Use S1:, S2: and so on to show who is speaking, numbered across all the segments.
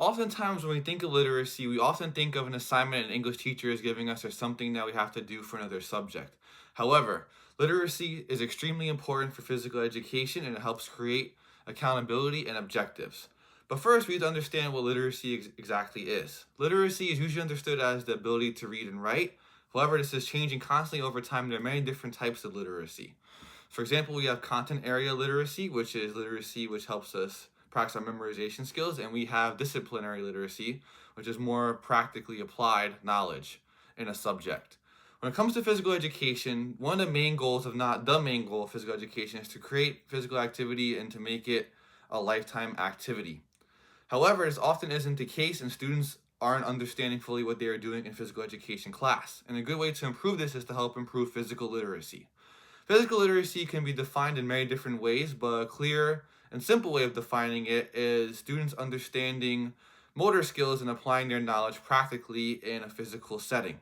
S1: Oftentimes, when we think of literacy, we often think of an assignment an English teacher is giving us or something that we have to do for another subject. However, literacy is extremely important for physical education and it helps create accountability and objectives. But first, we need to understand what literacy exactly is. Literacy is usually understood as the ability to read and write. However, this is changing constantly over time. There are many different types of literacy. For example, we have content area literacy, which is literacy which helps us practice our memorization skills, and we have disciplinary literacy, which is more practically applied knowledge in a subject. When it comes to physical education, one of the main goals, if not the main goal of physical education, is to create physical activity and to make it a lifetime activity. However, this often isn't the case, and students aren't understanding fully what they are doing in physical education class. And a good way to improve this is to help improve physical literacy. Physical literacy can be defined in many different ways, but a clear and simple way of defining it is students understanding motor skills and applying their knowledge practically in a physical setting.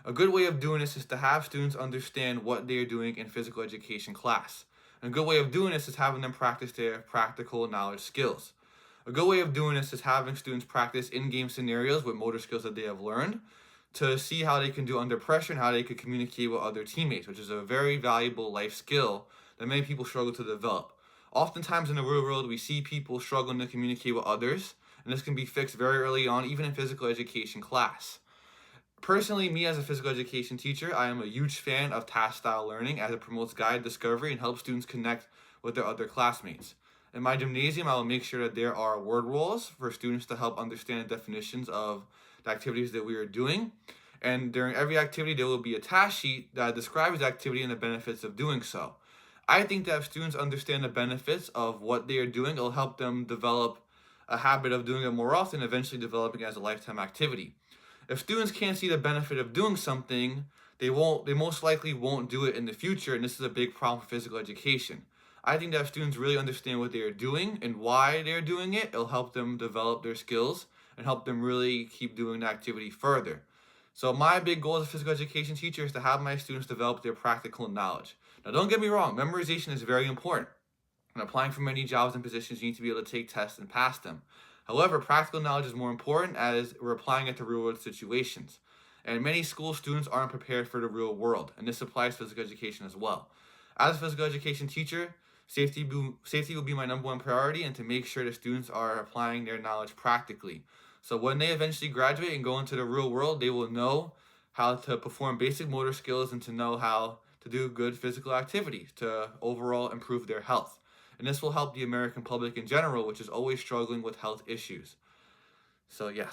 S1: A good way of doing this is to have students understand what they are doing in physical education class. And a good way of doing this is having them practice their practical knowledge skills. A good way of doing this is having students practice in-game scenarios with motor skills that they have learned to see how they can do under pressure and how they can communicate with other teammates, which is a very valuable life skill that many people struggle to develop. Oftentimes in the real world, we see people struggling to communicate with others, and this can be fixed very early on, even in physical education class. Personally, me as a physical education teacher, I am a huge fan of task-style learning as it promotes guided discovery and helps students connect with their other classmates. In my gymnasium, I will make sure that there are word walls for students to help understand the definitions of the activities that we are doing. And during every activity, there will be a task sheet that describes the activity and the benefits of doing so. I think that if students understand the benefits of what they are doing, it'll help them develop a habit of doing it more often, eventually developing it as a lifetime activity. If students can't see the benefit of doing something, they most likely won't do it in the future, and this is a big problem for physical education. I think that if students really understand what they are doing and why they're doing it, it'll help them develop their skills and help them really keep doing the activity further. So my big goal as a physical education teacher is to have my students develop their practical knowledge. Now don't get me wrong, memorization is very important. When applying for many jobs and positions, you need to be able to take tests and pass them. However, practical knowledge is more important as we're applying it to real world situations. And many school students aren't prepared for the real world, and this applies to physical education as well. As a physical education teacher, safety will be my number one priority, and to make sure the students are applying their knowledge practically. So when they eventually graduate and go into the real world, they will know how to perform basic motor skills and to know how to do good physical activity to overall improve their health. And this will help the American public in general, which is always struggling with health issues. So yes.